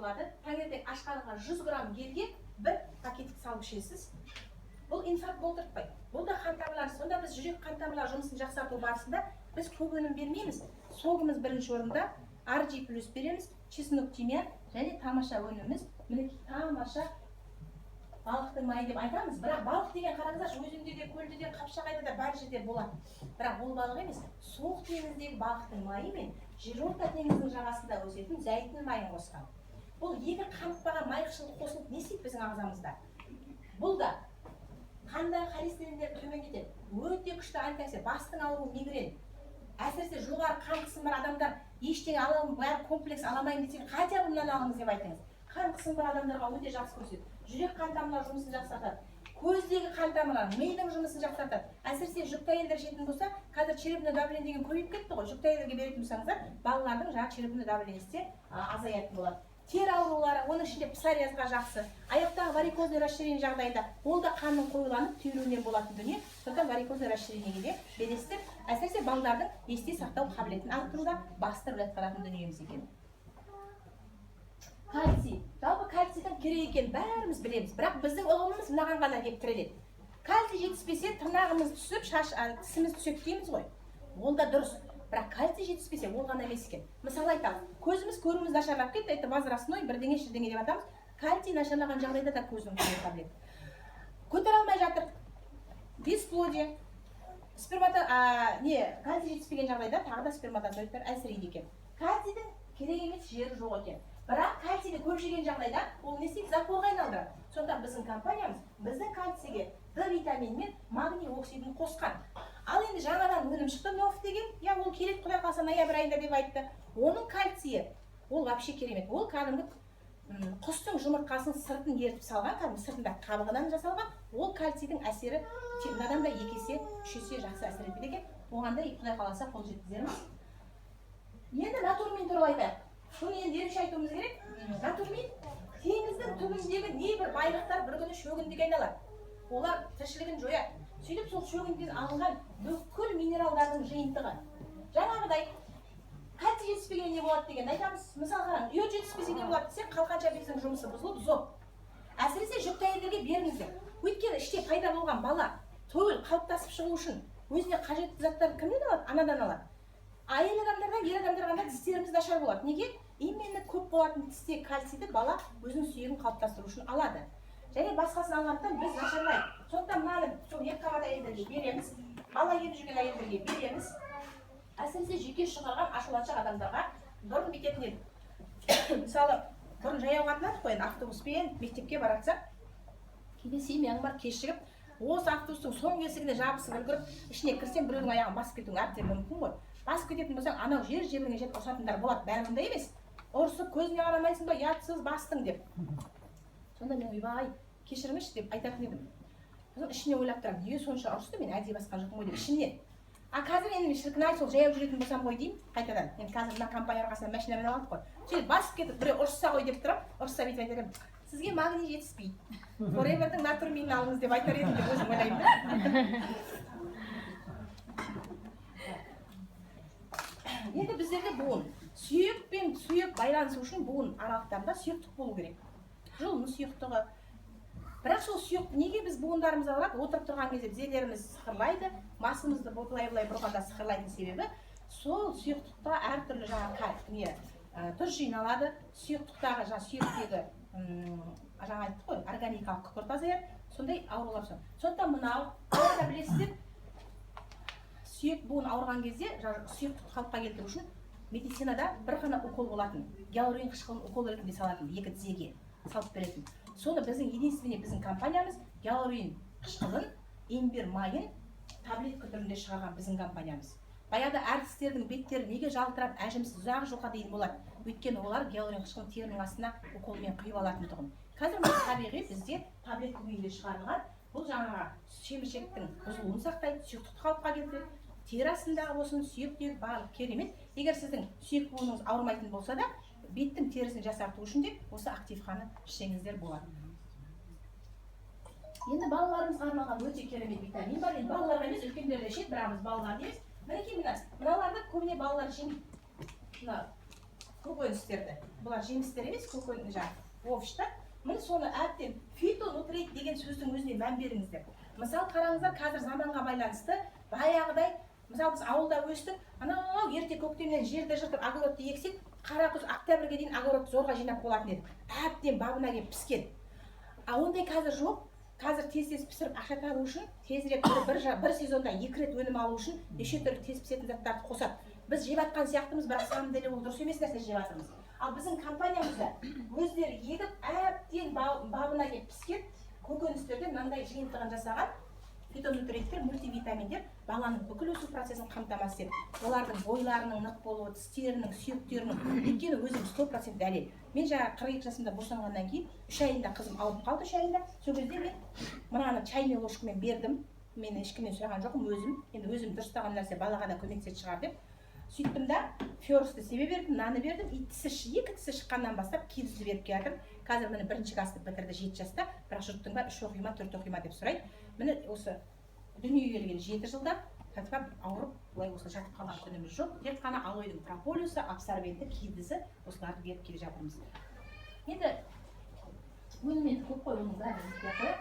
болады. Таңертең ашқаныңа 100 грамм гельге бір пакетик салып ішесіз. Бұл инфаркт болдыртпайды. Бұл да қан тамырлары. Сонда біз жүрек қан тамырлары жұмысын жақсарту барысында біз көп өнім бермейміз. Согымыз бірінші орында, RG+ береміз, чеснок тимьян және тамаша өніміміз. Мінекей тамаша балықтың майы деп айтамыз. Бірақ балық деген қараңыздаршы, өзенде де, көлде де, қапшағайда да бар жерде болады. Бірақ ол балық емес, суық теңіздегі балықтың майы мен жерорта теңізінің жағасында өсетін зәйтүн майын қосқан. Бұл екі қанықпаған май қышқылы қосылып не істейді біздің ағзамызда? Бұл да қандағы холестериндерді төмендетеді. Өте күшті антиоксидант, бастың ауруы, мигрен. Әсіресе жоғары қан қысымы бар адамдар ештеңе аламын, бәрі комплекс аламайын десең, хотя бы мынаны алыңыз деп айтыңыз. Қан қысымы бар адамдарға өте жақсы көрсетеді. Жүрек қан тамырлары жұмысын жақсартады. Көздегі қан тамырлары, мидың жұмысын жақсартады. Әсіресе жүкті әйелдер ішетін болса, қазір черепное давление деген көбейіп кетті ғой. Жүкті әйелдерге беретін болсаңыздар, балалардың жаңағы черепное давлениесі азаятын болады. Тер аурулары, оның ішінде псориазға жақсы. Аяқтағы варикозный расширение жағдайында ол да қанның қоюланып түйілуінен болатын дүние. Сондықтан варикозный расширениеге де бересіздер. Әсіресе балалардың есте сақтау қабілетін арттыруда басты рөл атқаратын дүниеміз екен. Кальций. Жалпы кальцийдің керек екенін бәріміз білеміз. Бірақ біздің ұғымымыз мынаған ғана келіп тіреледі. Кальций жетіспесе тырнағымыз түсіп, тісіміз түседі дейміз ғой. Ол да дұрыс. Бірақ кальций жетіспесе ол ғана емес екен. Мысалы айтамыз, көзіміз көруіміз нашарлап кетті, это возрастной бірдеңе деп атамыз. Кальций нашарлаған жағдайда да көздің көру қабілеті. Көтере алмай жатыр. Бесплодие. Кальций жетіспеген жағдайда тағы да сперматозоидтар әлсірейді екен. Кальцийдің керек емес жері жоқ екен. Бірақ кальцийді көп жеген жағдайда ол не істейді? Запорға айналдырады. Сонда біздің компаниямыз біздің кальцийге D витамині мен магний оксидін қосқан. Ал енді жаңадан өнім шықты, ноф деген, ол келеді Құдай қаласа ноябрь айында деп айтты. Оның кальцийі, ол вообще керемет. Ол кәдімгі құстың жұмыртқасын сыртын ертіп салған, кәдімгі сыртында қабығынан жасалған. Ол кальцийдің әсері мынадан да 2 есе, 3 есе жақсы әсер етеді екен. Оған да Құдай қаласа қол жеткізерміз. Енді натурмин туралы айтайық. Бұны енді ерекше айтуымыз керек. Натурмин теңіздің түбіндегі небір байлықтар бір күні шөгіндіге айналады. Олар тіршілігін жояды. Сөйтіп сол шөгіндіден алынған бүкіл минералдардың жиынтығы. Жаңағыдай кальций жетіспеген не болады деген айтамыз. Мысалы қараңыз, йод жетіспесе не болады десе, қалқанша бездің жұмысы бұзылып, зоб. Әсіресе жүкті әйелдерге беріңіздер. Өйткені іште пайда болған бала төл қалыптасып шығу үшін өзіне қажетті заттарды кімнен алады? Анадан алады. Әйел адамдардан, ер адамдардан тістеріміз нашар болады. Неге? Именно көп болатын тісте кальцийді бала өзінің сүйегін қалыптастыру үшін алады. Және басқасын алғандықтан біз нашарлайды. Сондықтан мынаны сол екіқабат әйелдерге береміз, бала келіп жүрген әйелдерге береміз. Әсіресе жеке шығарған ашуланшақ адамдарға бұрын бүйтетін еді. Мысалы, бұрын жаяу қатынадық қой, автобуспен мектепке баратса, кейде семьяң бар кешігіп, осы автобустың соңғы есігіне жабысып үлгіріп, ішіне кірсең біреудің аяғын басып кетуің әбден мүмкін ғой. Басып кететін болсаң, анау жер-жеріңе жетіп ұрсатындар болады, бәрі мұндай емес. Ұрысып көзіне қарамайсың ба, ұятсыз бастың деп. Сонда мен ойбай, кешіріңізші деп айтатын едім. Сосын ішіне ойлап тұрам, неге сонша ұрысты, мен әдейі басқан жоқпын ғой деп ішімнен. Қазір енді шіркін-ай, сол жаяу жүретін болсам ғой деймін, қайтадан. Енді қазір мына компания арқасында машинамен алдық қой. Сөйтіп басып кетіп, біреу ұрысса ғой деп тұрам, ұрысса бүйтіп айтар едім. Сізге магний жетіспейді. Forever'дің натурминін алыңыз деп айтар едім деп өзім ойлаймын да. Енді біздерде буын. Сүйек пен сүйек байланысу үшін буын аралықтарында сүйектік болу керек. Жұлын сүйектігі. Бірақ сол сүйек неге біз буындарымыз алады? Отырып тұрған кезде тізелеріміз сықырлайды, басымызды былай бұрғанда сықырлайтын себебі сол сүйектікта әртүрлі тұз жиналады. Сүйектіктағы сүйектегі жаңа айттық қой, органикалық күкірт азаяды, сондай аурулар són. Сондықтан мынау, қалай білесіздер, сүйек буын ауырған кезде сүйектікті қалыпқа келтіру үшін медицинада бір ғана укол болатын. Гиалурон қышқылын укол ретінде салатын, 2 тізеге салып беретін. Соны біздің компаниямыз гиалурон қышқылын, имбир майын таблетка түрінде шығарған біздің компаниямыз. Баяғыда әртістердің беттері неге жалтырап, әжімсіз ұзақ жылға дейін болады? Өйткені олар гиалурон қышқылын терінің астына уколмен құйып алатын тұғын. Қазір табиғи бізде таблетка күйінде шығарылған. Бұл жаңағы шеміршектің бұзылуын сақтайды, сүйектікті қалыпқа келтіреді. Тері астындағы болсын, сүйектегі барлық керемет. Егер сіздің сүйек буыныңыз ауырмайтын болса да, беттің терісін жасарту үшін де осы активханы ішсеңіздер болады. Енді балаларымызға арналған өте керемет витамин бар. Енді балаларға емес, үлкендер де ішеді, бірақ біз балалар дейміз. Мінекей мыналарды көбіне балалар жемейді. көкөністерді. Бұлар жемістер емес, көкөніс овощ та. Міне соны әбден фитонутрит деген сөздің өзіне мән беріңіздер. Мысалы қараңыздар, қазір заманға байланысты баяғыдай, мысалы біз ауылда өстік, анау ерте көктемнен жерді жыртып огородты ексек, қара күз октябрьге дейін огородты зорға жинап болатын еді. Әбден бабына келіп піскен. Ондай қазір жоқ. Қазір тез пісіріп ақша табу үшін, тезірек бір сезонда 2 рет өнім алу үшін неше түрлі тез пісетін заттарды қосады. Біз жеп жатқан сияқтымыз, бірақ самом деле ол дұрыс емес нәрсе жеп жатырмыз. Ал біздің компаниямызда өздері егіп, әбден бабына келіп піскен көкөністерден мынандай жиынтығын жасаған фитонутриенттер, мультивитаминдер баланың бүкіл өсу процесін қамтамасыз етеді. Олардың бойларының нық болуы, тістерінің, сүйектерінің, өйткені өзім 100% дәлел. Мен жаңа 42 жасымда босанғаннан кейін 3 айында қызым ауырып қалды, 3 айында. Сол кезде мен мынаны чайный ложкамен бердім. Мен ешкімнен сұраған жоқпын, өзім. Енді өзім дұрыстаған нәрсе балаға да көмектеседі шығар деп. Сөйттім да, фьорсты себе бердім, наны бердім. И екі тісі шыққаннан бастап кидізді беріп келдім. Қазір міне бірінші класты бітірді 7 жаста, бірақ жұрттың бәрі 3 оқима, 4 оқима деп сұрайды. Міне осы дүниеге келген 7 жылда кәдімгі ауырып, былай осы жатып қалған күніміз жоқ. Тек қана алоидың прополисы, абсорбенті, кидізі осыларды беріп келе жатырмыз. Енді өніммен көп қой, оның бәрін ескере қояйық.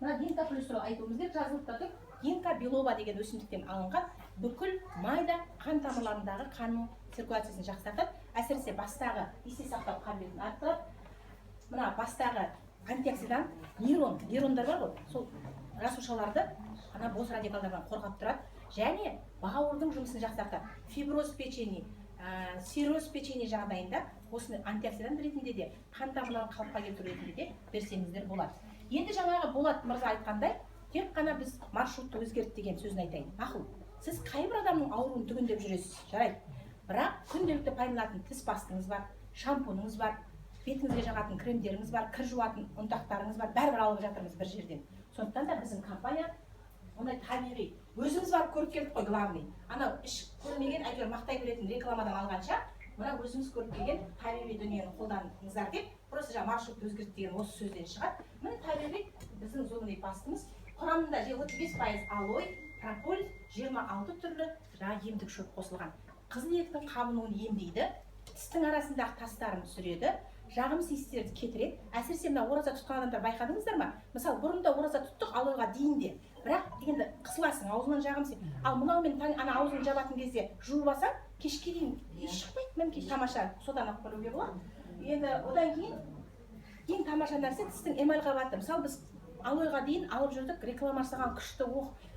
Мына гинка плюс туралы айтуымыз керек, жазылып та тұр. Гинка билоба деген өсімдіктен алынған бүкіл майда қан тамырларындағы қанның циркуляциясын жақсартады. Әсіресе бастағы есте сақтау қабілетін арттырады. Мына бастағы антиоксидант, нейрондар бар ғой, сол жасушаларды ана бос радикалдардан қорғап тұрады. Және бауырдың жұмысын жақсартады. Фиброз печени, цирроз печени жағдайында осыны антиоксидант ретінде де, қан тамырларын қалыпқа келтіру ретінде де берсеңіздер болады. Енді жаңағы Болат мырза айтқандай, тек қана біз маршрутты өзгерт деген сөзін айтайын. Мақұл, сіз қайбір адамның ауруын түгендеп жүресіз, жарайды. Бірақ күнделікті пайдаланатын тіс пастыңыз бар, шампуныңыз бар, бетіңізге жағатын кремдеріңіз бар, кір жуатын ұнтақтарыңыз бар, бәрібір алып жатырмыз бір жерден. Сондықтан да біздің компания ондай табиғи, өзіміз барып көріп келдік қой, главный. Анау іш көрмеген, әйтеуір мақтай беретін рекламадан алғанша, мына өзіміз көріп келген табиғи дүниені қолданыңыздар деп, просто жаңа маршрут өзгерт деген осы сөзден шығады. Міне табиғи біздің зұлымный пастымыз. Құрамында 35% алой, прополис, 26 түрлі жаңа емдік шөп қосылған. Қызыл еттің қабынуын емдейді, тістің арасындағы тастарын түсіреді, жағымсыз иістерді кетіреді. Әсіресе мына ораза тұтқан адамдар байқадыңыздар ма? Мысалы, бұрында ораза тұттық алойға дейін де, бірақ енді қысыласың, аузынан жағымсыз. Ал мынаумен ана аузын жабатын кезде жуып алсаң, кешке дейін еш шықпайды. Мінекей тамаша содан ақ көруге болады. Енді одан кейін тамаша нәрсе тістің эмаль қабаты. Мысалы, біз алойға дейін алып жүрдік, рекламасыған күшті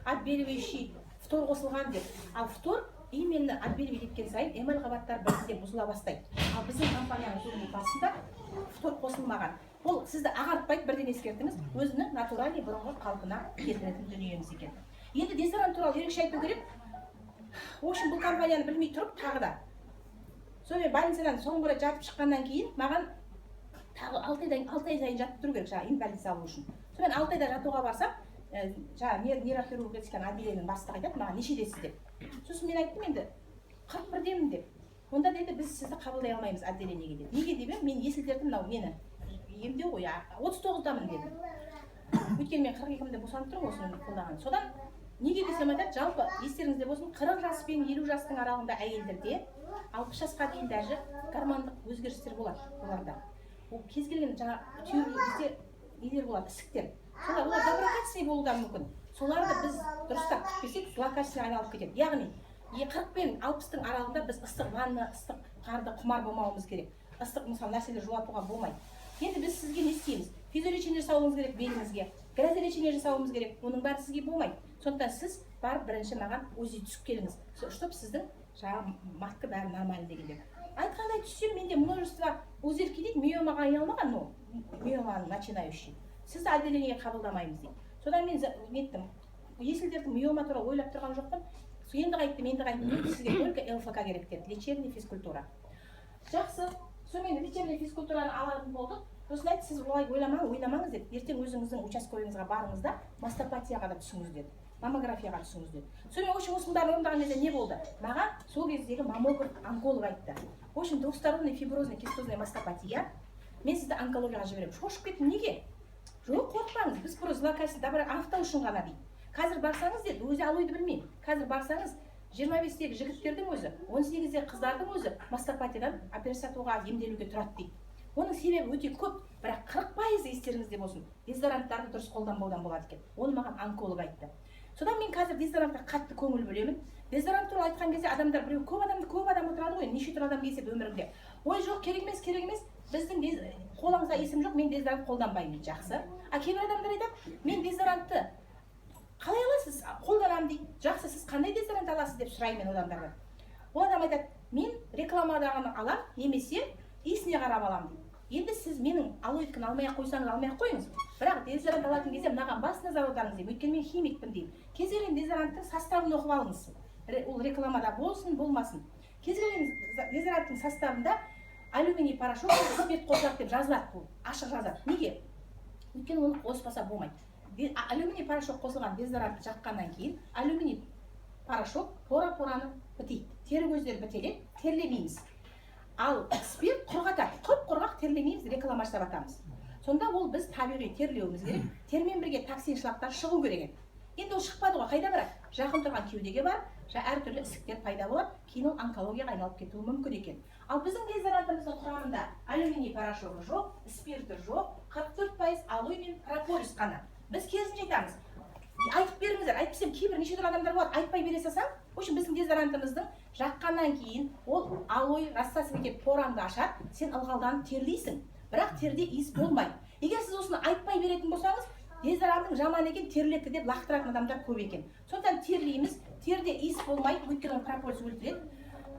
отбеливающий фтор қосылған деп. Ал фтор именно отбеливать еткен сайын эмаль қабаттар бірден бұзыла бастайды. Ал біздің компанияның зұлымный пастында фтор қосылмаған. Ол сізді ағартпайды, бірден ескертіңіз, өзінің натуральный бұрынғы қалпына келтіретін дүниеміз екен. Енді дезодорант туралы ерекше айту керек. В общем, бұл компанияны білмей тұрып тағы да. Сонымен больницадан соңғы рет жатып шыққаннан кейін маған тағы 6 ай сайын жатып тұру керек, жаңа инвалид алу үшін. Сонымен 6 айда жатуға барсам, жаңа нейрохирургияның отделениенің бастығы айтады, маған нешедесіз деп. Сосын мен айттым, енді 41-демін деп. Онда деді, біз сізді қабылдай алмаймыз отделениеге деп. Неге деп, мен есілдерді мынау мені емдеу ғой, 39-дамын дедім. Өйткені мен 42-мде босанып тұрмын осыны қолдаған. Содан неге десем айтады, жалпы естеріңізде болсын, 40 жас пен 50 жастың аралығында әйелдерде 60 жасқа дейін даже гормондық өзгерістер болады оларда. Ол кез келген жаңа түйірі нелер болады, ісіктер. Солар олар доброкачественный болуға мүмкін. Соларды біз дұрыстап күтпесек, злокачественный айналып кетеді. Яғни 40 пен 60-тың аралығында біз ыстық ванна, ыстық қарды құмар болмауымыз керек. Ыстық мысалы нәрселер жуатуға болмайды. Енді біз сізге не істейміз? Физиолечение жасауымыз керек беліңізге, грязолечение жасауымыз керек. Оның бәрі сізге болмайды. Сондықтан сіз барып бірінші маған УЗИ түсіп келіңіз. Чтоб сіздің жаңағы матка бәрі нормально дегенде. Айтқандай түссем, менде множество узелки дейді, миомаға айналмаған, но миоманың начинающий. Сізді отделениеге қабылдамаймыз дейді. Содан мен неттім. Есілдердің миома туралы ойлап тұрған жоқпын. Енді қайттым, сізге только ЛФК керек деді, лечебный физкультура. Жақсы. Сонымен лечебный физкультураны алатын болдық. Сосын айтты, сіз олай ойламаңыз деп, ертең өзіңіздің участковыңызға барыңыз да, мастопатияға да түсіңіз деді, маммографияға түсіңіз деді. Сонымен осының бәрін орындаған кезде не болды? Маған сол кездегі маммограф онколог айтты. В общем, двухсторонний фиброзный кистозный мастопатия. Мен сізді онкологияға жіберемін. Шошып кеттім, неге? Жоқ, қорықпаңыз, біз просто злокачественный добра анықтау үшін ғана дейді. Қазір барсаңыз деді, өзі алойды білмеймін. Қазір барсаңыз 25-тегі жігіттердің өзі, 18-дегі қыздардың өзі мастопатиядан операция жасатуға, емделуге тұрады дейді. Оның себебі өте көп, бірақ 40% естеріңізде болсын, дезодоранттарды дұрыс қолданбаудан болады екен. Оны маған онколог айтты. Содан мен қазір дезодорантқа қатты көңіл бөлемін. Дезодорант туралы айтқан кезде адамдар біреу көп адам отырады ғой, неше түрлі адам кездеседі өміріңде. Ой, жоқ, керек емес. Біздің қолыңызда есім жоқ, мен дезодорант қолданбаймын дейді. Жақсы. А кейбір адамдар айтады, мен дезодорантты қалай аласыз? Қолданамын дейді. Жақсы, сіз қандай дезодорант аласыз деп сұраймын мен адамдардан. Ол адам айтады, мен рекламадағыны алам, немесе иісіне қарап алам дейді. Енді сіз менің алоидканы алмай-ақ қойсаңыз, алмай-ақ қойыңыз. Бірақ дезодорант алатын кезде мынаған бас назар аударыңыз деймін. Өйткені мен химикпін деймін. Кез келген дезодоранттың составын оқып алыңыз. Ол рекламада болсын, болмасын. Кез келген дезодоранттың составында алюминий порошок, спирт қосылады деп жазылады, бұл ашық жазады. Неге? Өйткені оны қоспаса болмайды. Алюминий порошок қосылған дезодорантты жаққаннан кейін алюминий порошок пора-пораны бітейді. Тері көздері бітеледі, терлемейміз. Ал спирт құрғатады, құп-құрғақ терлемейміз, реклама жасап атамыз. Сонда ол біз табиғи терлеуіміз керек, термен бірге токсин шлактар шығу керек. Енді ол шықпады ғой, қайда барады? Жақын тұрған кеудеге бар, әртүрлі ісіктер пайда болады, кейін ол онкологияға айналып кетуі мүмкін екен. Ал біздің дезодорантымыздың құрамында алюминий порошогы жоқ, спирті жоқ, 44% алоэ мен прополис қана. Біз керісінше айтамыз. Айтып беріңіздер, айтпасам кейбір неше түрлі адамдар болады, айтпай бере салсам, в общем біздің дезодорантымыздың жаққаннан кейін ол алоэ рассасывать етіп поранды ашады, сен ылғалданып терлейсің, бірақ терде иіс болмайды. Егер сіз осыны айтпай беретін болсаңыз, дезодоранттың жаман екен, терлетті деп лақтыратын адамдар көп екен. Сондықтан терлейміз, терде иіс болмайды, өйткені прополис өлтіреді.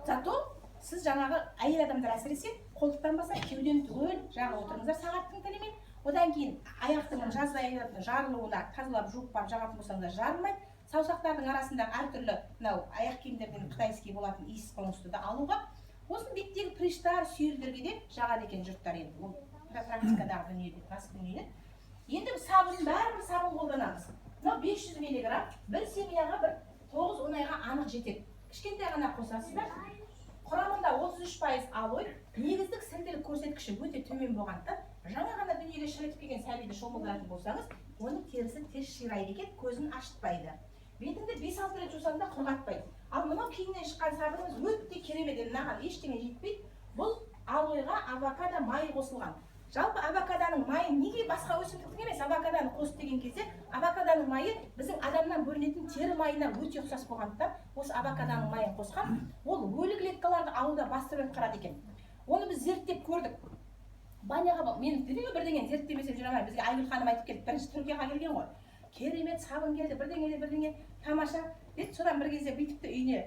Зато сіз жаңағы әйел адамдар әсіресе қолтықтан баса кеудені түгел жағып отырыңыздар сағаттың тілімен. Одан кейін аяқтың жазғы жарылуына тазалап жуып барып жағатын болсаңыздар жарылмайды. Саусақтардың арасындағы әртүрлі мынау аяқ киімдерден қытайский болатын иіс қоңысты да алуға. Осының беттегі приштар, сүйелдерге де жағады екен жұрттар енді. Ол практикадағы дүние деп, рас дүние. Енді сабын бәрібір сабын қолданамыз. Мынау 500 миллиграмм бір семьяға бір 9-10 айға анық жетеді. Кішкентай ғана қосасыздар. Құрамында 33% алоэ, негіздік сілтілік көрсеткіші өте төмен болғандықтан, жаңа ғана дүниеге шірітіп келген сәбиді шомылдыратын болсаңыз, оның терісі тез ширайды екен, көзін ашытпайды. Бетіңді 5-6 рет жусаңда құрғатпайды. Ал мынау кейіннен шыққан сабынымыз өте керемет, мынаған ештеңе жетпейді. Бұл алоэға авокадо майы қосылған. Жалпы авокадоның майы неге басқа өсімдіктің емес, авокадоны қосып деген кезде, авокадоның майы біздің адамнан бөлінетін тері майына өте ұқсас болғандықтан, осы авокадоның майын қосқан, ол өлі клеткаларды ауылда бастырып қарады екен. Оны біз зерттеп көрдік. Баняға мен дедім бірдеңе зерттемесем жүре алмаймын. Бізге Айгүл ханым айтып келді, бірінші Түркияға келген ғой. Керемет сабын келді, бірдеңе тамаша. Деді, содан бір кезде бүйтіпті үйіне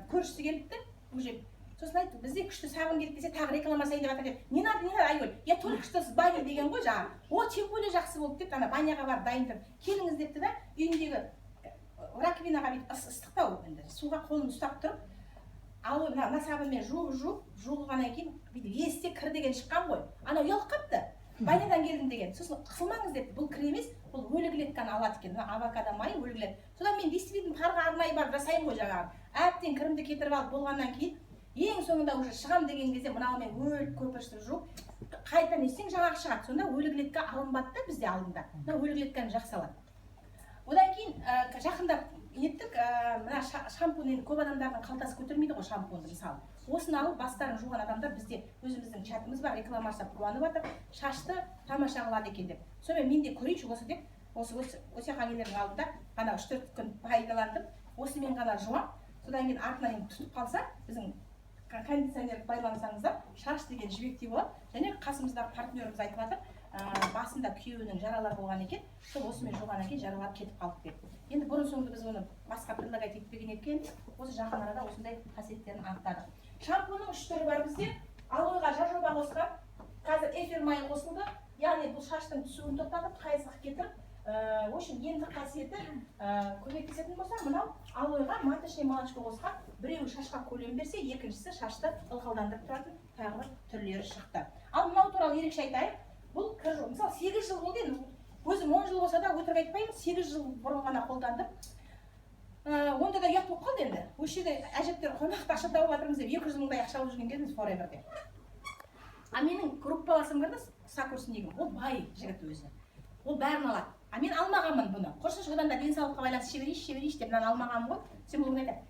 көршісі келіпті, уже. Сосын айтты, бізде күшті сабын келді десе, тағы реклама жасайын деп жатыр деп. Не надо, Айгүл? Я только что с бани деген ғой жаңа. О, тем более жақсы болды деп, ана баняға барып дайындап келіңіз депті да, үйіндегі раковинаға бүйтіп ыстықтау енді суға қолын ұстап тұрып, алоэ мына сабынмен жуылғаннан кейін бүйтіп есте кір деген шыққан ғой. Ана ұялып қапты. Банядан келдім деген. Сосын қысылмаңыз депті. Бұл кір емес, бұл өлі клетканы алады екен. Авокадо майы өлі клетка. Содан мен действительно парға арнайы барып жасаймын ғой жаңағы. Әбден кірімді кетіріп алып болғаннан кейін ең соңында уже шығам деген кезде мынаумен өліп көпіршіп жуып қайта несең жаңағы шығады. Сонда өлі клетка алынбады да бізде алдында. Мына өлі клетканы жақсы алады. Одан кейін жақында неттік, мына шампунь енді көп адамдардың қалтасы көтермейді ғой шампуньді мысалы. Осыны алып бастарын жуған адамдар бізде өзіміздің чатымыз бар, реклама жасап қуанып жатыр, шашты тамаша қылады екен деп. Сонымен мен де көрейінші осы деп, осы қағилердің алдында ғана 3-4 күн пайдаландым. Осымен ғана жуам. Содан кейін артынан тұтып қалса, біздің кондиционер байлансаңыздар, шаш деген жібектей болады. Және қасымыздағы партнеріміз айтып жатыр, басында күйеуінің жаралар болған екен, сол осымен жуғаннан кейін жаралар кетіп қалды деп. Енді бұрын соңды біз оны басқа предлагать етпеген екен, осы жақын арада осындай қасиеттерін анықтадық. Шампунның 3 түрі бар бізде. Алоэға жажоба қосқан, қазір эфир майы қосылды. Яғни бұл шаштың түсуін тоқтатып, қайсық кетіріп, в общем, енді қасиеті көмектесетін болса, мынау алоэға маточный молочко қосқан. Біреуі шашқа көлем берсе, екіншісі шашты ылғалдандырып тұратын тағы бір түрлері шықты. Ал мынау туралы ерекше айтайын. Бұл кір жол. Мысалы 8 жыл болды енді. Өзім 10 жыл болса да өтірік айтпаймын, 8 жыл бұрын ғана қолдандым. Онда да ұят болып қалды енді. Осы жерде әжептер қонақта ақша тауып жатырмыз деп 200 мыңдай ақша алып жүрген кезіміз Forever'де. А менің группаласым бар да, сокурсникім, ол бай жігіт өзі. Ол бәрін алады. А мен алмағанмын бұны. Құрсын одан да денсаулыққа байланысты шеберейші деп мен алмағанмын ғой. Сен бұл айтады.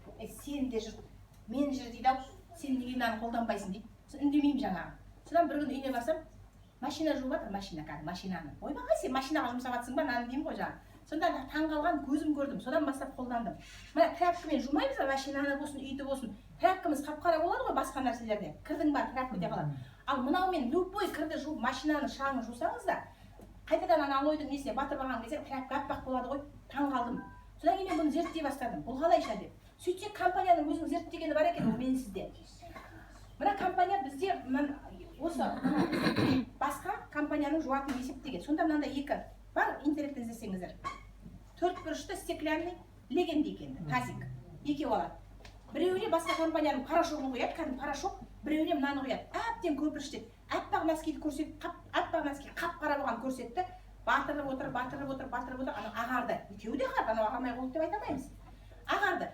сен де жүр, мен жүр дейді ау, сен неге мынаны қолданбайсың дейді. Үндемеймін жаңағы. Содан бір күні үйіне барсам, машина жуып жатыр, машинаны. Ойбай, сен машинаға жұмсап жатсың ба, мынаны деймін ғой жаңағы. Сонда таңғалған көзім көрдім, содан бастап қолдандым. Мына тряпкамен жумаймыз ба, машинаны болсын, үйді болсын. Тряпкамыз қап-қара болады ғой басқа нәрселерде. Кірдің бар, тряпкаде қалады. Ал мынаумен любой кірді жуып, машинаны шаңын жусаңыз да, қайтадан ана алойдың несіне батырып алған кезде тряпка аппақ болады ғой, таңғалдым. Содан кейін мен бұны зерттей бастадым. Бұл қалайша деп. Сөйтсек компанияның өзінің зерттегені бар екен, ол мен сізде. Мына компания бізде осы басқа компанияның жуатын есептеген. Сонда мынандай екі бар, интернеттен іздесеңіздер. 4 бұрышты стеклянный легенді екен, тазик. Екеуі алады. Біреуіне басқа компанияның порошогын қояды, кәдімгі порошок, біреуіне мынаны қояды. Әбден көпіршітеді. Аппақ носкиді көрсетті, аппақ носки қап-қара болған көрсетті. Батырып отыр, ана ағарды. Екеуі де ағарды, ана ағармай болды деп айта алмаймыз. Ағарды.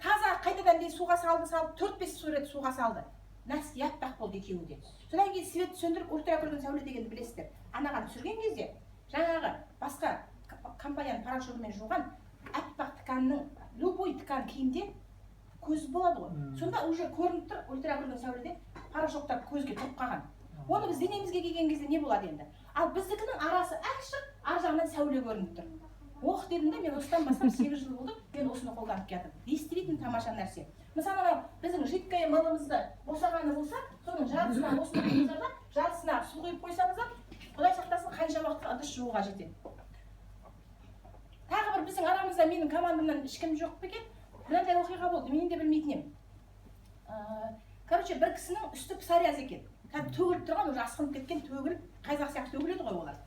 Таза қайтадан де суға салды, 4-5 сурет суға салды. Носки аппақ болды екеуі де. Содан кейін светті сөндіріп, ультракүлгін сәуле дегенді білесіздер. Анаған түсірген кезде жаңағы басқа компанияның порошогымен жуған аппақ тканның любой ткан киімде көз болады ғой. Сонда уже көрініп тұр ультракүлгін сәуледе порошоктар көзге тұрып қалған. Оны біз денемізге келген кезде не болады енді? Ал біздікінің арасы ашық, ар жағынан сәуле көрініп тұр. Оқ дедім де, мен осыдан бастап 8 жыл болды, мен осыны қолданып келдім. Естілетін тамаша нәрсе. Мысалы, біздің жидкое мылымызды босағаны болса, соның жартысына осыны қойсаңыздар да, жартысына су құйып қойсаңыздар, Құдай сақтасын, қанша уақытқа ыдыс жууға жетеді. Тағы бір біздің арамызда менің командамнан ешкім жоқ па екен? Мынандай оқиға болды, мен де білмейтін едім. Короче, бір кісінің үсті псориаз екен. Кәдімгі төгіліп тұрған, уже асқынып кеткен, төгіліп, қайзақ сияқты төгіледі ғой олар.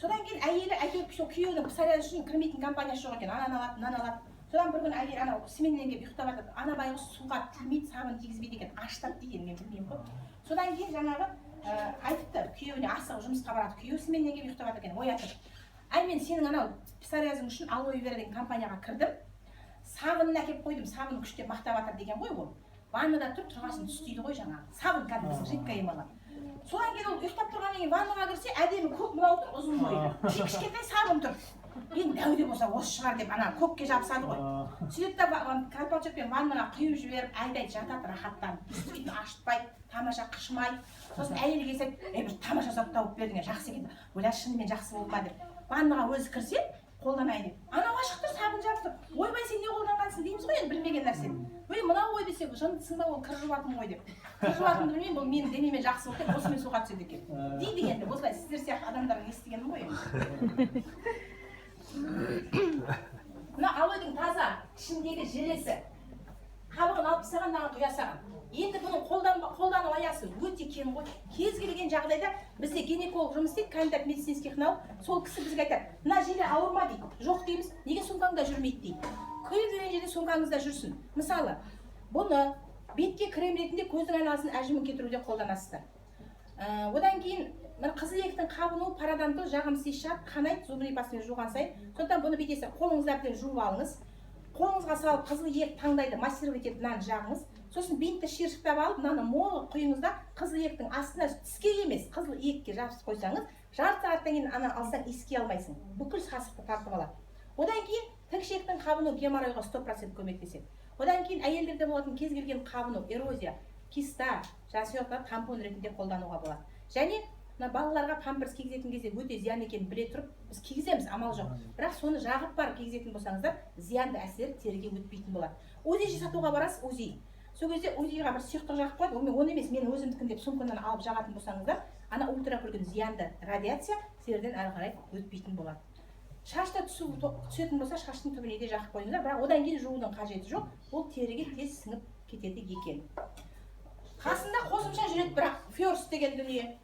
Содан кейін әйелі әйтеуір күйеуінің псориаз үшін кірмейтін компаниясы жоқ екен. Ананы алады, мынаны алады. Содан бір күні әйел ана сменнен келіп ұйықтап жатыр. Ана байғұс суға тимейді, сабын тигізбейді екен. Аштап деген мен білмеймін ғой. Содан кейін жаңағы айтыпты, күйеуіне асығып жұмысқа барады. Күйеуі сменнен келіп ұйықтап жатыр екен, оятыр. Ай, мен сенің анау псориазың үшін алоэ вера деген компанияға кірдім. Сабынын әкеп қойдым, сабын күштеп мақтап жатыр деген ғой ол. Ваннада тұрып тұрғасын түстейді ғой жаңағы. Сабын кәдімгі біздің жидкое мылы. Содан кейін ол ұйықтап тұрғаннан кейін ваннаға кірсе, әдемі көк мынау тұр, ұзын бойы. Кішкентай сабын тұр. Енді дәуде болса осы шығар деп ана көкке жабысады ғой. сөйтіп колпачокпен ваннаға құйып жіберіп, айдайды, жатады рахаттанып. Үстін ашытпайды, тамаша қышымайды. Сосын әйелі келсе, бір тамаша зат тауып бердің, жақсы екен. Ойлашы, шынымен жақсы болды ма деп. Ваннаға өзі кірсе, қолданайын деп. Анау ашық тұр, сабын жабып тұр. Ойбай, сен не қолданғансың дейміз ғой, енді білмеген нәрсе. Ой, мынау ой десе, жындысың ба, ол кір жуатын ғой деп. Кір жуатынды білмеймін, бұл менің денеме жақсы болды деп, осымен суға түседі екен. Дейді енді, осылай сіздер сияқты адамдардың естігенім ғой енді. Мына алойдың таза ішіндегі желесі қабығын алып тастаған, мынаған құя салған. Енді бұның қолдану аясы өте кең ғой. Кез келген жағдайда бізде гинеколог жұмыс істейді, кандидат медицинский технолог, сол кісі бізге айтады, мына желе ауырма дейді. Жоқ дейміз, неге сумкаңда жүрмейді дейді. Кез келген жерде сумкаңызда жүрсін. Мысалы, бұны бетке крем ретінде көздің айналасын әжімін кетіруде қолданасыздар. Одан кейін қызыл ектің қабыну парадонтоз жағымсыз шығады, қанайды, зубный пастамен жуған сайын. Сондықтан бұны бүйтесіз, қолыңызды әбден жуып алыңыз. Қолыңызға салып қызыл ек таңдайды, массировать етіп мынаны жағыңыз. Сосын бинтті шиыршықтап алып, мынаны мол құйыңызда қызыл ектің астына тіске емес, қызыл екке жабысып қойсаңыз, жарты сағаттан кейін ана алсаң иіскей алмайсың. Бүкіл сасықты тартып алады. Одан кейін тікішектің қабыну геморройға 100% көмектеседі. Одан кейін әйелдерде болатын кез келген қабыну, эрозия, киста, жаңағы тампон ретінде қолдануға болады. Және балаларға памперс кигізетін кезде өте зиян екенін біле тұрып, біз кигіземіз, амал жоқ. Бірақ соны жағып барып кигізетін болсаңыздар, зиянды әсер теріге өтпейтін болады. УЗИ жасатуға барасыз, УЗИ. Сол кезде УЗИға бір сұйықтық жағып қойды, оны емес, мен өзімдікін деп сумкадан алып жағатын болсаңыздар, ана ультракүлгін зиянды радиация сіздерден әрі қарай өтпейтін болады. Шашта түсетін болса, шаштың түбіне де жағып қойыңыздар, бірақ одан кейін жуудың қажеті жоқ, ол теріге тез сіңіп кетеді екен. Қасында қосымша жүреді, бірақ фьорс деген дүние.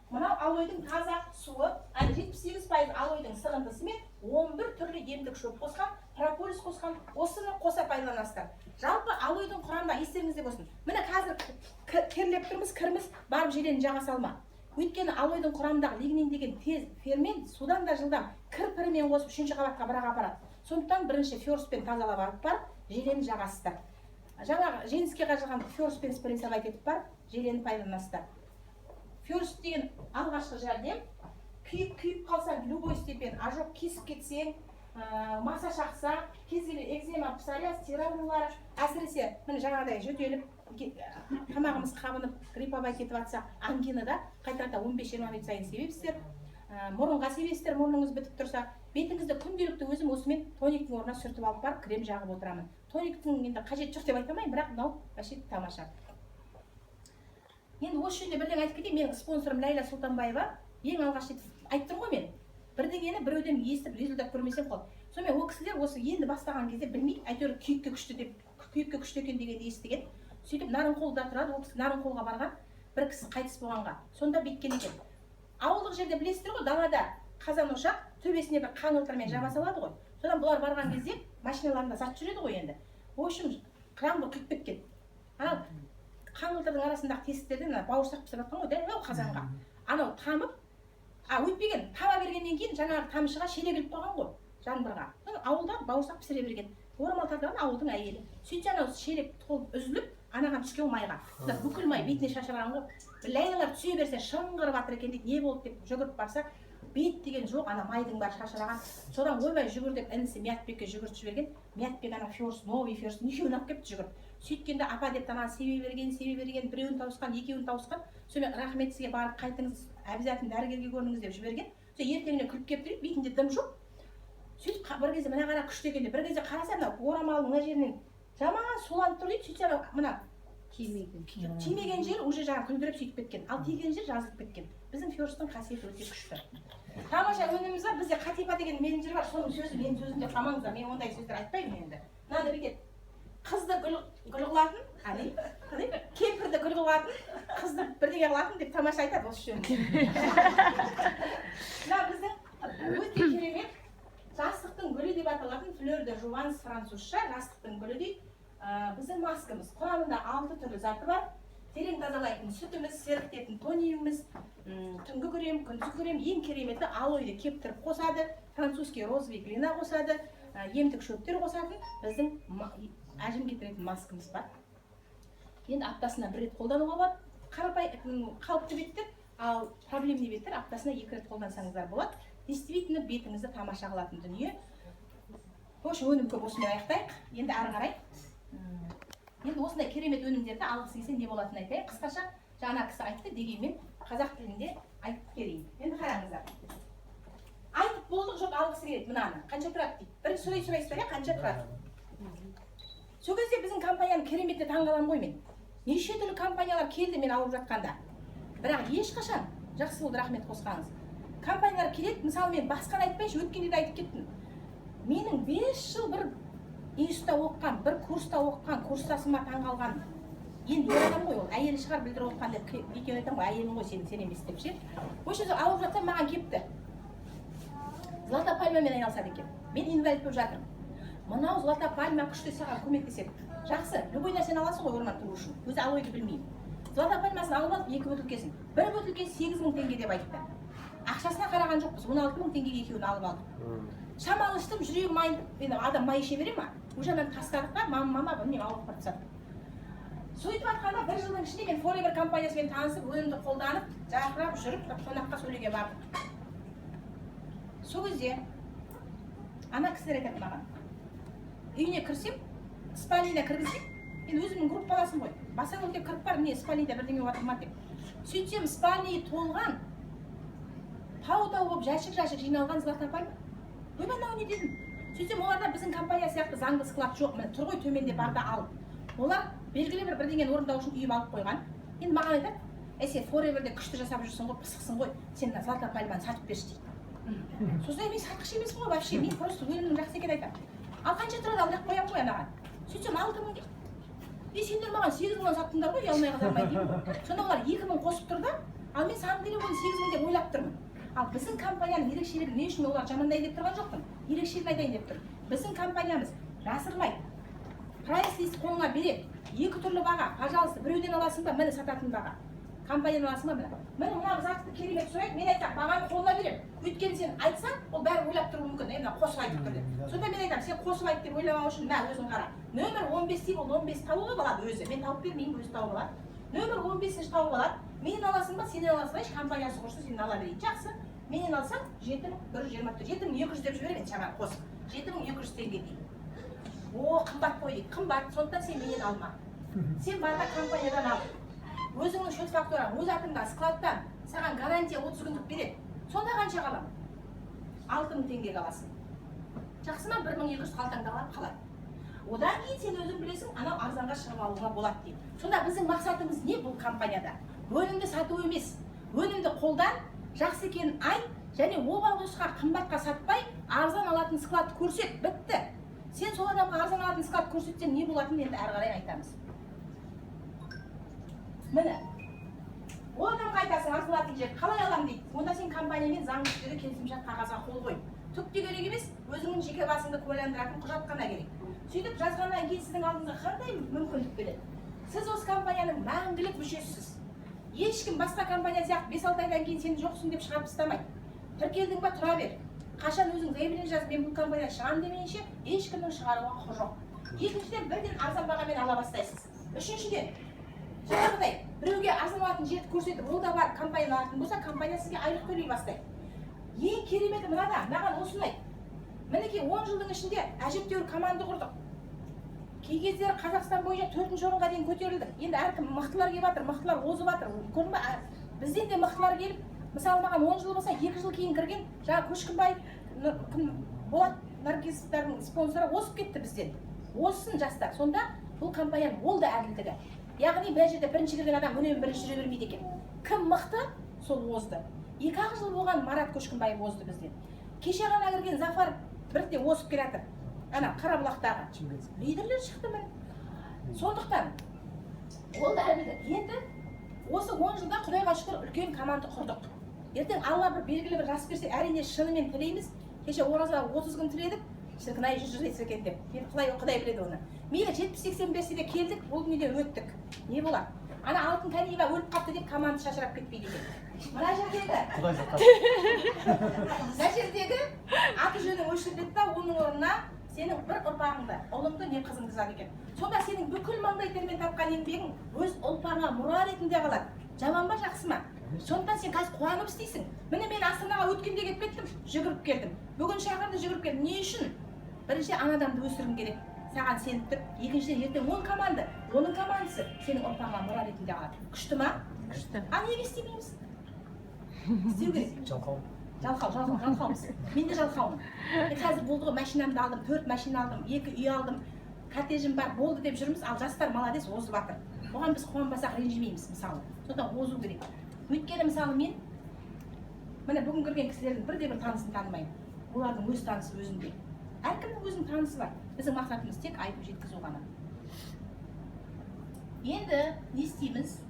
Мынау алойдың таза суы, 78% алойдың сығындысы мен 11 түрлі емдік шөп қосқан, прополис қосқан, осыны қоса пайдаланасыздар. Жалпы алойдың құрамында естеріңізде болсын. Міне қазір керлеп тұрмыз, кірміз, барып желені жаға салма. Өйткені алойдың құрамындағы лигнин деген тез фермент судан да жылдам кір-пірімен қосып 3-ші қабатқа бірақ апарады. Сондықтан бірінші фьорспен тазалап алып барып, желені жағасыздар. Жаңағы жеңіске қажылған фьорспен спринт салайт етіп барып, желені пайдаланасыздар. Фьорс деген алғашқы жәрдем, күйіп қалсаң, любой степен, ожог кесіп кетсең, массаж ақса, кез келген экзема, псориаз, тираннулар, әсіресе міне жаңағыдай жөтеліп, тамағымыз қабынып, грипповая кетіп жатса, ангинада қайтарда 15-20 минут сайын себепсіздер. Мұрынға себепсіздер, мұрныңыз бітіп тұрса, бетіңізді күнделікті өзім осымен тониктің орнына сүртіп алып барып, крем жағып отырамын. Тониктің енді қажет жоқ деп айтамайын, бірақ мынау вообще тамаша. Енді осы жөнінде бірден айтып кетейін, менің спонсорым Ләйла Сұлтанбаева, ең алғаш айтып тұрмын ғой мен. Бірдеңені біреуден естіп результат көрмесем қол. Сонымен ол кісілер осы енді бастаған кезде білмейді, әйтеуір күйікке күшті екен дегенді естіген. Сөйтіп Нарынқолда тұрады, ол кісі Нарынқолға барған, бір кісі қайтыс болғанға. Сонда беткен екен. Ауылдық жерде білесіздер ғой, далада қазан ошақ, төбесіне бір қаңылтырмен жаба салады ғой. Содан бұлар барған кезде машиналарында зат жүреді ғой енді. В общем, қыраңды құйып кеткен. Анау қаңылтырдың арасындағы тесіктерден бауырсақ пісіріп жатқан ғой, дәл қазанға. Анау тамып, өйтпеген, тама бергеннен кейін жаңағы тамшыға шелек іліп қойған ғой, жаңбырға. Ауылда бауырсақ пісіре берген. Орамал тартқан ауылдың әйелі. Сөйтсе анау шелек толып үзіліп, анаған түскен майға. Бүкіл май бетіне шашыраған ғой. Ләйлалар түсе берсе шыңғырып жатыр екен дейді, не болды деп жүгіріп барса, бет деген жоқ, ана майдың бәрі шашыраған. Содан ойбай жүгір деп інісі Миятбекке жүгіртіп жіберген. Миятбек ана ферс, новый ферс, екеуін алып келіпті жүгіріп. Сөйткенде апа деп тана себе берген, біреуін тауысқан, екеуін тауысқан. Сонымен рахмет сізге барып қайтыңыз, обязательно дәрігерге көріңіз деп жіберген. Ертеңіне күліп келіп тұрып, бетінде дым жоқ. Сөйтіп бір кезде мына қара күшті екенде, бір кезде қараса мына орамалының мына жерінен жаман суланып тұр дейді. Сөйтсе мына тимеген жер уже жаңа күлдіріп сөйтіп кеткен, ал тиген жер жазылып кеткен. Біздің ферстің қасиеті өте күшті. Тамаша өніміміз бар. Бізде Қатипа деген менеджер бар, соның сөзі менің сөзімде қалмаңыздар. Мен ондай сөздер айтпаймын енді. Мынаны бүйтеді. Қызды гүл қылатын, кемпірді гүл қылатын, қызды бірдеңе қылатын деп тамаша айтады осы жөнінде. Мына біздің өте керемет жастықтың гүлі деп аталатын флeur де жуванс французша жастықтың гүлі дейді. Біздің маскамыз құрамында 6 түрлі заты бар. Терең тазалайтын сүтіміз, серіктетін тониумыз, түнгі крем, күндізгі крем, ең кереметі алойды кептіріп қосады, французский розовый глина қосады, емдік шөптер қосатын біздің әжім кетіретін маскамыз бар. Енді аптасына 1 рет қолдануға болады. Қалыпты беттер, ал проблемный беттер аптасына 2 рет қолдансаңыздар болады. Действительно бетіңізді тамаша қылатын дүние. Қош өнім көп, осымен аяқтайық. Енді ары қарай. Енді осындай керемет өнімдерді алғысы келсе не болатынын айтайын. Қысқаша жаңа кісі айтты, дегенмен қазақ тілінде айтып берейін. Енді қараңыздар. Айтып болдық жоқ, алғысы келеді мынаны. Қанша тұрады дейді. Бір сұрайсыздар, қанша тұрады? Сол кезде біздің компанияның кереметіне таңғаламын ғой мен. Неше түрлі компаниялар келді мен алып жатқанда. Бірақ ешқашан жақсы болды, рахмет қосқаныңыз. Компаниялар келеді, мысалы мен басқаны айтпайыншы, өткенде де айтып кеттім. Менің 5 жыл бір институтта оқыған, бір курста оқыған, курстасыма таңғалған. Енді ер адам ғой ол, әйелі шығар білдіріп оқыған деп екеуін айтамын ғой, әйелің ғой сен емес деп ше. Осы жерде алып жатсам маған кепті. Злата пальмамен айналысады екен. Мен инвалид болып жатырмын. Мынау злата пальма күшті саған көмектеседі. Жақсы, любой нәрсені аласың ғой орман тұру үшін. Өзі алойды білмеймін. Злата пальмасын алып алып 2 бөтелкесін. Бір бөтелкесі 8.000 теңге деп айтты. Ақшасына қараған жоқпыз, 16.000 теңгеге екеуін алып алдым. Шамал іштім, жүрегім айнып, енді адам май іше бере ма? Уже мен тастадық та, мама білмеймін, алып бара жатыр. Сөйтіп жатқанда 1 жылдың ішінде мен Forever компаниясымен танысып, өнімді қолданып, жарқырап жүріп, қонаққа сөйлеуге бардым. Сол кезде ана кісілер айтады маған. Үйіне кірсем, спальныйына кіргізсем, мен өзімнің группаласым ғой. Басаң деп кіріп бар, міне спальныйда бірдеңе отырып ма деп. Сөйтсем, спальный толған, тау-тау болып жәшік жиналған злата пальма. Ойбай, мынау не дедім? Сөйтсем, оларда біздің компания сияқты заңды склад жоқ, міне тұр ғой төменде барда алып. Олар белгілі бір бірдеңені орындау үшін үйіп алып қойған. Енді маған айтады, сен Forever'де күшті жасап жүрсің ғой, пысықсың ғой, сен злата пальманы сатып берші дейді. Сосын мен сатқыш емеспін ғой вообще, мен просто өнімнің жақсы екенін айтамын. Ал қанша тұрады, алдақ қоямын ғой анаған. Сөйтсем 6.000 дейді. Сендер маған 8.000 саттыңдар ғой, ұялмай қалмай деймін. Сонда олар 2.000 қосып тұрды, ал мен саған керек оны 8.000 деп ойлап тұрмын. Ал біздің компанияның ерекшелігі не үшін олар жамандай деп тұрған жоқпын. Ерекшелігін айтайын деп тұр. Біздің компаниямыз жасырмайды. Прайс-лист қолыңа береді. 2 түрлі баға. Пожалуйста, біреуден аласың ба, мені сататын баға. Компаниядан аласың ба, мені. Мені мына затты керемет сұрайды, мен айтам, бағаны қолына берем. Өйткені сен айтсаң, ол бәрі ойлап тұруы мүмкін. Мына қосып айтып тұр деп. Сонда мен айтам, сен қосып айт деп ойламау үшін, мә өзің қара. Нөмір 15 дейді, ол 15 тауып алады өзі. Мен тауып бермеймін, өзі тауып алады. нөмір 15-ші тауып алады. Менен аласың ба, сенен аласың ба, компаниясы құрсын, сенен ала берейін. Жақсы. Менен алсаң 7124, 7200 деп жіберемін шамамен қосып. 7200 теңге дейін. О, қымбат қой дейді. Қымбат, сондықтан сен менен алма. Сен барда компаниядан ал. Өзіңнің счет фактураң, өз атыңда складтан саған гарантия 30 күндік береді. Сонда қанша қалам? 6000 теңге қаласың. Жақсы ма? 1200 қалтаңда қалады. Одан кейін сен өзің білесің, анау арзанға шығып алуға болады дейді. Сонда біздің мақсатымыз не бұл компанияда? Өнімді сату емес. Өнімді қолдан, жақсы екенін айт, және обал-құсқа қымбатқа сатпай, арзан алатын складты көрсет, бітті. Сен сол адамға арзан алатын склад көрсетсең не болатынын енді әрі қарай айтамыз. Міне, ол адамға айтасың, арзан алатын жер қалай алам дейді. Онда сен компаниямен заңды түрде келісімшарт қағазға қол қой. Түкте керек емес, өзіңнің жеке басыңды куәландыратын құжат қана керек. Сөйтіп жазғаннан кейін сіздің алдыңызға қандай мүмкіндік береді? Сіз осы компанияның мәңгілік мүшесісіз. Ешкім басқа компания сияқты 5-6 айдан кейін сен жоқсың деп шығарып тастамайды. Тіркелдің ба, тұра бер. Қашан өзің заявление жазып, мен бұл компаниядан шығамын демейінше, ешкімнің шығаруға құқы жоқ. Екіншіден, бірден арзан бағамен ала бастайсыз. Үшіншіден, жаңағыдай біреуге арзан алатын жерді көрсетіп, ол да бар компанияны алатын болса, компания сізге айлық төлей бастайды. Ең кереметі мынада, маған осы ұнайды. Мінекей 10 жылдың ішінде әжептәуір команда құрдық. Кей кездері Қазақстан бойынша 4-ші орынға дейін көтерілдік. Енді әркім мықтылар келіп жатыр, мықтылар озып жатыр. Көрдің ба? Бізден де мықтылар келіп, мысалы маған 10 жыл болса, 2 жыл кейін кірген жаңа Көшкінбай, Болат Наргизовтардың спонсоры озып кетті бізден. Озсын жастар. Сонда бұл компанияның ол да әділдігі. Яғни бұл жерде бірінші кірген адам үнемі бірінші жүре бермейді екен. Кім мықты, сол озды. 2 жыл болған Марат Көшкінбаев озды бізден. Кеше ғана кірген Зафар бірде озып келе жатыр. Ана Қарабұлақтағы лидерлер шықты міне. Сондықтан ол да әділдік. Енді осы 10 жылда Құдайға шүкір үлкен команда құрдық. Ертең Алла бір белгілі бір жас берсе, әрине шынымен тілейміз. Кеше ораза 30 күн тіледік, шіркін ай 100 жыл екен деп. Енді Құдай біледі оны. Мейлі 70-80 берсе де келдік, бұл дүниеде өттік. Не болады? Ана Алтын Кәниева өліп қапты деп команда шашырап кетпейді екен. Мына жердегі аты жөнің өшіріледі да, оның орнына сенің бір ұрпағыңды, ұлыңды не қызыңды жазады екен. Сонда сенің бүкіл маңдай термен тапқан еңбегің өз ұрпағыңа мұра ретінде қалады. Жаман ба, жақсы ма? Сондықтан сен қазір қуанып істейсің. Міне мен Астанаға өткенде келіп кеттім, жүгіріп келдім. Бүгін шақырды, жүгіріп келдім. Не үшін? Бірінші ана адамды өсіргім керек. Саған сеніп тұр. Екіншіден ертең ол команда, оның командасы сенің ұрпағыңа мұра ретінде қалады. Күшті ма? Күшті. А неге істемейміз? Істеу керек. Жалқаумыз. Мен де жалқаумын. Қазір болды ғой, машинамды алдым, 4 машина алдым, 2 үй алдым, коттеджім бар, болды деп жүрміз, ал жастар молодец озып жатыр. Оған біз қуанбасақ ренжімейміз, мысалы. Сондықтан озу керек. Өйткені мысалы мен міне бүгін кірген кісілердің бірде-бір танысын танымаймын. Олардың өз танысы өзінде. Әркімнің өзінің танысы бар. Біздің мақсатымыз тек айтып жеткізу ғана. Енді не істейміз?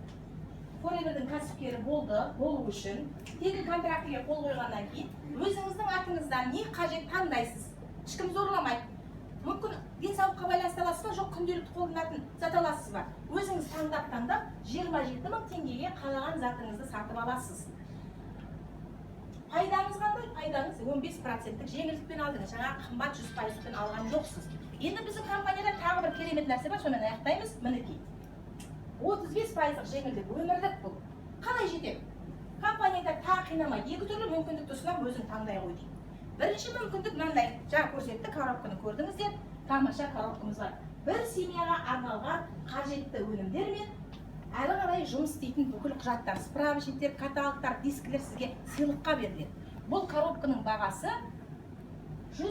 Forever'дің кәсіпкері болу үшін тегін контрактіге қол қойғаннан кейін өзіңіздің атыңыздан не қажет таңдайсыз. Ешкім зорламайды. Мүмкін денсаулыққа байланысты аласыз ба, жоқ күнделікті қолданатын зат аласыз ба? Өзіңіз таңдап 27 000 теңгеге қалаған затыңызды сатып аласыз. Пайдаңыз қандай? Пайдаңыз 15%-тік жеңілдікпен алдыңыз. Жаңа қымбат 100%-пен алған жоқсыз. Енді біздің компанияда тағы бір керемет нәрсе бар, сонымен аяқтаймыз. Мінекей. 35%-ық жеңілдік, өмірлік бұл. Қалай жетеді? Компанияда тағы қинамай, 2 түрлі мүмкіндікті ұсынам, өзің таңдай қой дейді. Бірінші мүмкіндік мынандай, жаңа көрсетті, коробканы көрдіңіздер, тамаша коробкамыз бар. Бір семьяға арналған қажетті өнімдер мен әрі қарай жұмыс істейтін бүкіл құжаттар, справочниктер, каталогтар, дискілер сізге сыйлыққа беріледі. Бұл коробканың бағасы 100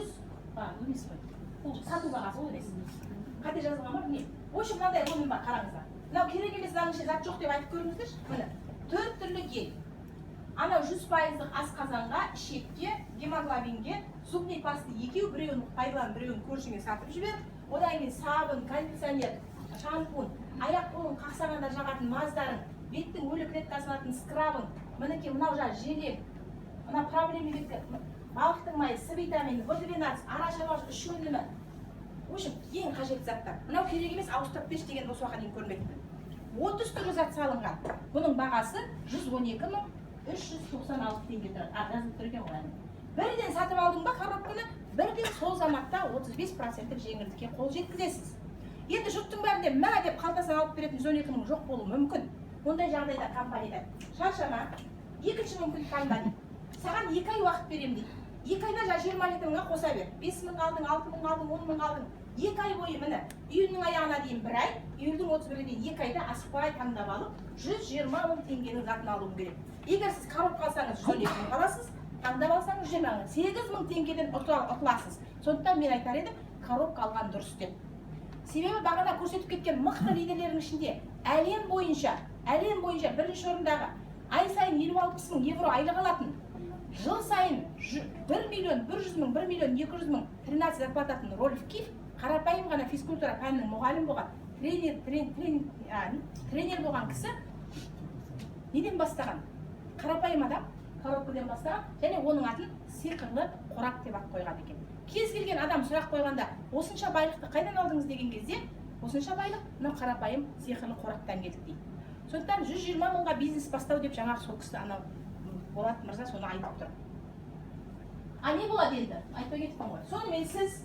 емес қой. Бұл сату бағасы ол емес. Қате жазылған ба білмеймін. Осы мынандай өнім бар, қараңыздар. Мынау керек емес зат жоқ деп айтып көріңіздерші. Міне 4 түрлі гель. Анау 100%-ық асқазанға, ішекке, гемоглобинге, зубный пасты екеу, біреуін пайдаланып, біреуін көршіңе сатып жібер. Одан кейін сабын, кондиционер, шампунь, аяқ қолын қақсағанда жағатын маздарын, беттің өлі клеткасын алатын скрабын, мінекей мынау желе, мына проблемелікті, балықтың майы, С витамині, В12, ара шаруашылық үш өнімі. В общем, ең қажет заттар. Мынау керек емес, ауыстырып берші деген осы уақытқа дейін көрмеппін. 30 түрлі зат салынған. Бұның бағасы 112 396 теңге тұрады. Жазылып тұр екен ғой. Бірден сатып алдың ба коробканы, бірден сол заматта 35%-тік жеңілдікке қол жеткізесіз. Енді жұрттың бәрінде мә деп қалтасынан алып беретін 112 мың жоқ болуы мүмкін. Ондай жағдайда компанияда шаршама, екінші мүмкіндік таңда дейді. Саған 2 ай уақыт беремін дейді. 2 айда жаңа 27 мыңға қоса бер. 5 мың алдың, 6 мың алдың, 10 мың алдың. 2 ай бойы міне июльдің аяғына дейін 1 ай, июльдің 31-іне дейін 2 айда асықпай таңдап алып 120 мың теңгенің затын алуың керек. Егер сіз коробка алсаңыз 112 мың аласыз, таңдап алсаңыз 120 мың, 8 мың теңгеден ұтыласыз. Сондықтан мен айтар едім, коробка алған дұрыс деп. Себебі бағана көрсетіп кеткен мықты лидерлердің ішінде әлем бойынша бірінші орындағы ай сайын 50-60 мың евро айлық алатын, жыл сайын 1 миллион 100 мың, 1 миллион 200 мың 13 зарплататын Рольф Киф қарапайым ғана физкультура пәнінің мұғалім болған, тренер болған кісі неден бастаған? Қарапайым адам, коробкадан бастаған және оның атын сиқырлы қорап деп ат қойған екен. Кез келген адам сұрақ қойғанда, осынша байлықты қайдан алдыңыз деген кезде, осынша байлық мынау қарапайым сиқырлы қораптан келді дейді. Сондықтан 120 мыңға бизнес бастау деп жаңағы сол кісі анау Болат мырза соны айтып тұр. А не болады енді? Айтпай кетіппін ғой. Сонымен сіз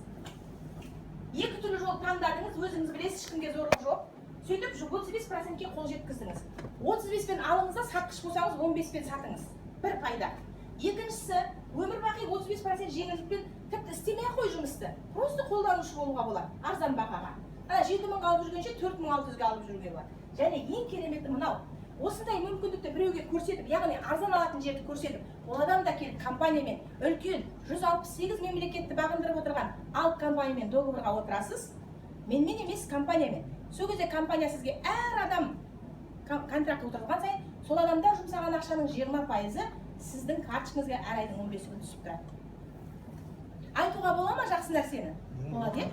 екі түрлі жол таңдадыңыз, өзіңіз білесіз, ешкімге зорлық жоқ. Сөйтіп 35%-ке қол жеткіздіңіз. 35-пен алыңыз да сатқыш болсаңыз 15-пен сатыңыз. Бір пайда. Екіншісі, өмір бақи 35% жеңілдікпен тіпті істемей қой жұмысты. Просто қолданушы болуға болады, арзан бағаға. 7 мың алып жүргенше 4600-ге алып жүруге болады. Және ең кереметі мынау. Осындай мүмкіндікті біреуге көрсетіп, яғни арзан алатын жерді көрсетіп, ол адам да келіп компаниямен үлкен 168 мемлекетті бағындырып отырған алып компаниямен договорға отырасыз. Менмен емес, компаниямен. Сол кезде компания сізге әр адам контракт отырылған сайын, сол адамдар жұмсаған ақшаның 20%-ы сіздің карточкаңызға әр айдың 15 күн түсіп тұрады. Айтуға бола ма жақсы нәрсені? Болады,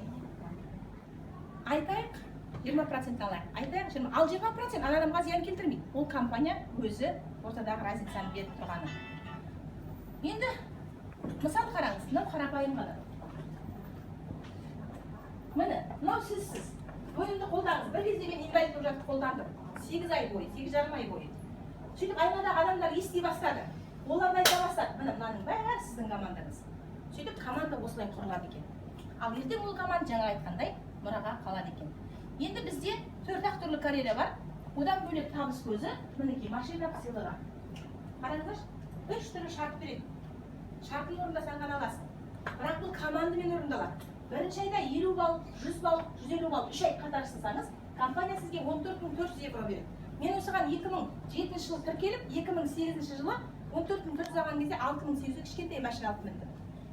айтайық 20% алайық. Айтайық 20%. Ал 20% ана адамға зиян келтірмейді. Ол компания өзі ортадағы разницаны беріп тұрғаны. Енді мысал қараңыз, мынау қарапайым ғана. Міне, мынау сізсіз. Бойымды қолдаңыз. Бір кезде мен инвалид болып жатып қолдандым. 8 ай бойы, 8,5 ай бойы. Сөйтіп айнадағы адамдар ести бастады. Олар айта бастады. Міне, мынаның бәрі сіздің командаңыз. Сөйтіп команда осылай құрылады екен. Ал ертең ол команда жаңа айтқандай мұраға қалады екен. Енді бізде 4 түрлі карьера бар. Одан бөлек табыс көзі, мінекей машина сыйлығы. Қараңыздаршы, 3 түрлі шарт береді. Шартын орындасаң ғана аласың. Бірақ бұл командамен орындалады. Бірінші айда 50 балл, 100 балл, 150 балл 3 ай қатар жасасаңыз, компания сізге 14.400 евро береді. Мен осыған 2007 жылы тіркеліп, 2008 жылы 14.400 алған кезде 6.800 кішкентай машина алып міндім.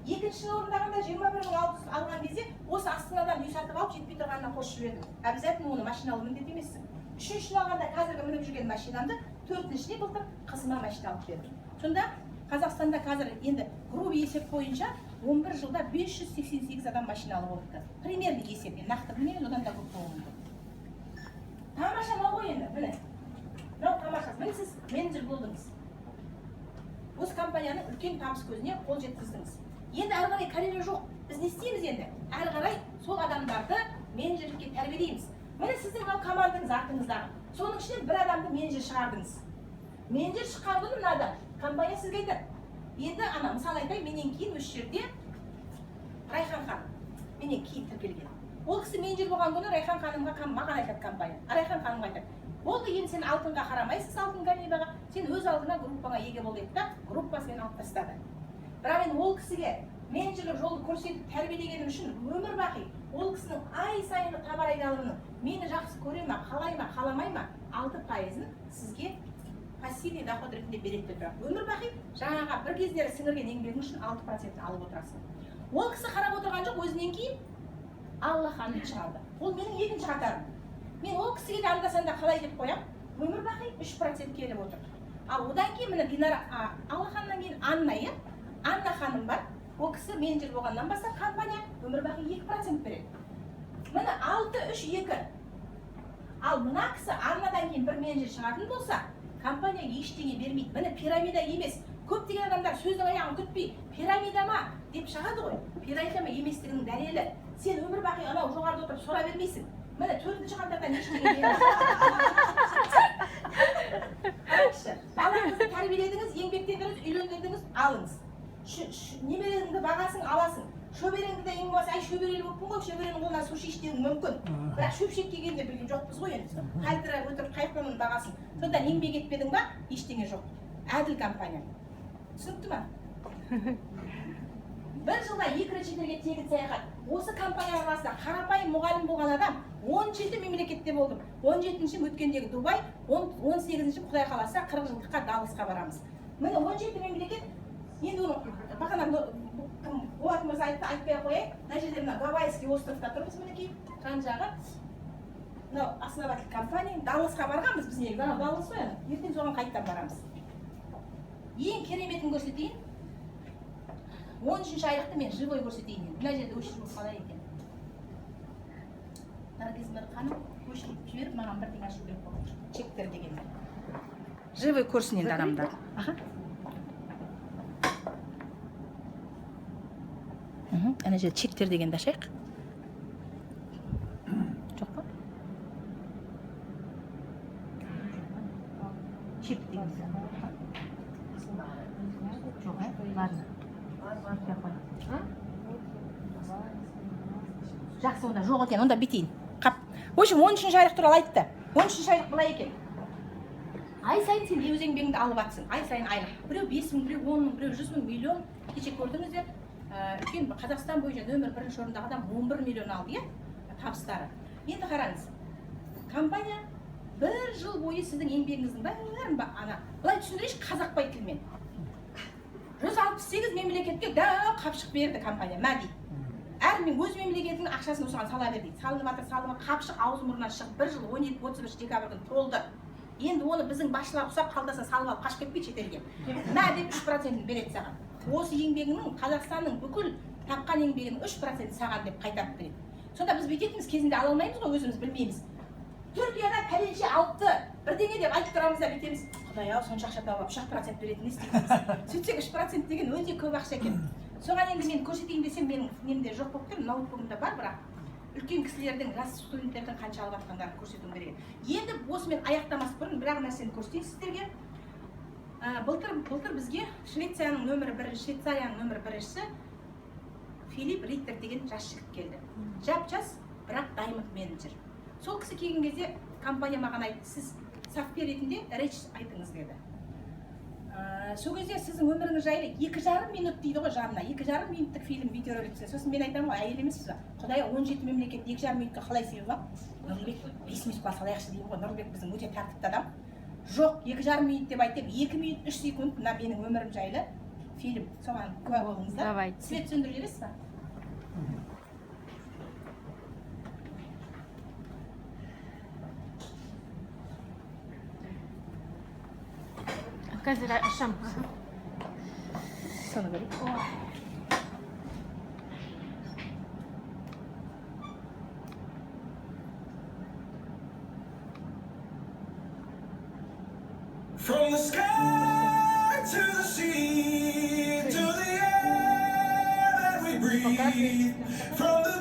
Екінші орындағанда 21.600 алған кезде осы Астанадан үй сатып алып жетпей тұрғанына қосып жібердім. Обязательно оны машиналы міндет емессің. Үшіншісін алғанда қазіргі мініп жүрген машинамды, төртіншісіне былтыр қызыма машина алып бердім. Сонда Қазақстанда қазір енді грубый есеп бойынша 11 жылда 588 адам машиналы болыпты. Примерно есеп, нақты білмеймін, одан да көп болуы мүмкін. Тамаша мынау ғой енді, міне. Мынау тамаша, міне сіз менеджер болдыңыз. Осы компанияның үлкен табыс көзіне қол жеткіздіңіз. Енді әрі қарай карьера жоқ. Біз не істейміз енді? Әрі қарай сол адамдарды менеджерлікке тәрбиелейміз. Міне сіздің мынау команданыз артыңыздағы. Соның ішінен бір адамды менеджер шығардыңыз. Менеджер шыққан күні мына адам, компания сізге айтады. Енді ана мысалы айтайын, менен кейін осы жерде Райхан ханым. Менен кейін тіркелген. Ол кісі менеджер болған күні Райхан ханымға маған айтады компания. Райхан ханымға айтады. Болды, енді сен алтынға қарамайсыз, алтын галибаға. Сен өз алдына группаға еге бол деді да, группа сені алып тастады. Бірақ мен ол кісіге менеджерлік жолды көрсетіп тәрбиелегенім үшін өмір бақи ол кісінің ай сайынғы товар айналымының мені жақсы көре ма, қалай ма, қаламай ма 6%-ын сізге пассивный доход ретінде береді деп тұрады. Өмір бақи жаңаға бір кездері сіңірген еңбегің үшін 6%-ын алып отырасың. Ол кісі қарап отырған жоқ, өзінен кейін Алла ханым шығарды. Ол менің екінші қатарым. Мен ол кісіге де анда-санда қалай деп қоям, өмір бақи 3% келіп отыр. Ал одан кейін міне Динара, Алла ханымнан кейін Анна ханым бар. Ол кісі менеджер болғаннан бастап компания өмір бақи 2% береді. Міне 6-3-2. Ал мына кісі Аннадан кейін бір менеджер шығатын болса, компания ештеңе бермейді. Міне пирамида емес. Көптеген адамдар сөздің аяғын күтпей, пирамида ма деп шығады ғой. Пирамида ма еместігінің дәлелі. Сен өмір бақи анау жоғарыда отырып сұра бермейсің. Міне 4-ші қаңтардан ештеңе бермейсің. Балаңызды тәрбиеледіңіз, еңбектендіңіз, үйлендірдіңіз, алыңыз. Немереңді бағасын аласың. шөбереңді де ең болмаса ай шөберелі болыппын ғой, шөберенің қолынан су ішейінші деуің мүмкін. Бірақ шөпшек келгенде білген жоқпыз ғой енді. Қалтыра өтіріп қайықпаның бағасын. Сондықтан еңбек етпедің ба, ештеңе жоқ. Әділ компания. Түсінікті ма? Бір жылда 2 рет шетелге тегін саяхат. Осы компания арасында қарапайым мұғалім болған адам 17 мемлекетте болдым. 17-ші өткендегі Дубай, 18-ші Құдай қаласа 40 жылдыққа Далласқа барамыз. Міне 17 мемлекет. Енді оны бағана Болат мырза айтты, айтпай қояйын. Мына жерде мына Гавайский островта тұрмыз мінекей. Жан жағы. Мынау основатель компания. Далласқа барғанбыз біз негізі. Даллас қой ана. Ертең соған қайттан барамыз. Ең кереметін көрсетейін. 13-ші айлықты мен живой көрсетейін. Мына жерде өшіріп қалай екен. Наргиз ханым өшіріп жіберіп маған бірдеңе ашу керек болды. Чектер дегенде. Живой көрсін енді адамдар. Аха. Ана жерде чектер дегенді ашайық. Жоқ па? Чек дегенді. Жоқ, ладно. Жақсы, онда жоқ екен, онда бітейін. Қап. В общем, 13-ші айлық туралы айтты. 13-ші айлық былай екен. Ай сайын сен өз еңбегіңді алып атсың. Ай сайын айлық. Біреу 5 мың, біреу 10 мың, біреу 100 мың, миллион. Кеше көрдіңіздер. Үлкен Қазақстан бойынша нөмір 1-ші орындағы адам 11 миллион алды, иә? Табыстары. Енді қараңыз. Компания 1 жыл бойы сіздің еңбегіңіздің бәрін ана. Былай түсіндірейінші қазақбай тілмен. 168 мемлекетке қапшық берді компания, мәди. Әр мен өз мемлекетінің ақшасын осыған сала берді. Салынып атыр, қапшық ауыз мұрнынан шығып 1 жыл 17-31 декабрь күні толды. Енді оны біздің басшылар ұқсап қалтасына салып алып қашып кетпей шетелге. Мә деп 3% береді саған. Осы еңбегінің Қазақстанның бүкіл тапқан еңбегінің 3% саған деп қайтарып береді. Сонда біз бүйтетіміз кезінде ала алмаймыз ғой, өзіміз білмейміз. Түркияда пәленше алыпты, бірдеңе деп айтып тұрамыз да бүйтеміз. Құдай-ау, сонша ақша тауып 3% беретін не істейміз. Сөйтсек 3% деген өте көп ақша екен. Соған енді мен көрсетейін десем, менің немде жоқ болып тұр, ноутбугымда бар, бірақ үлкен кісілердің, жас студенттердің қанша алып жатқандарын көрсетуім керек. Енді осымен аяқтамас бұрын бір нәрсені көрсетейін сіздерге. Былтыр бізге Швецияның нөмірі 1-ші Филипп Риттер деген жас жігіт келді. Жап-жас, бірақ даймонд менеджер. Сол кісі келген кезде компания маған айтты, сіз сафпер ретінде реч айтыңыз деді. Сол кезде сіздің өміріңіз жайлы 2,5 минут дейді ғой жарына, 2,5 минуттық фильм видеоролик. Сосын мен айтамын ғой, әйел емессіз ба? Құдай 17 мемлекет 2,5 минутқа қалай сыйып ба? Нұрлыбек 5 минутқа салайықшы деймін ғой. Нұрлыбек біздің өте тәртіпті адам. Жоқ, 2,5 минут деп айтып, 2 минут 3 секунд мына менің өмірім жайлы фильм. Соған куә болыңыздар. Свет сөндіріп жібересіз ба? Қазір ашам. Соны көрейік. From the sky to the sea to the air that we breathe, from the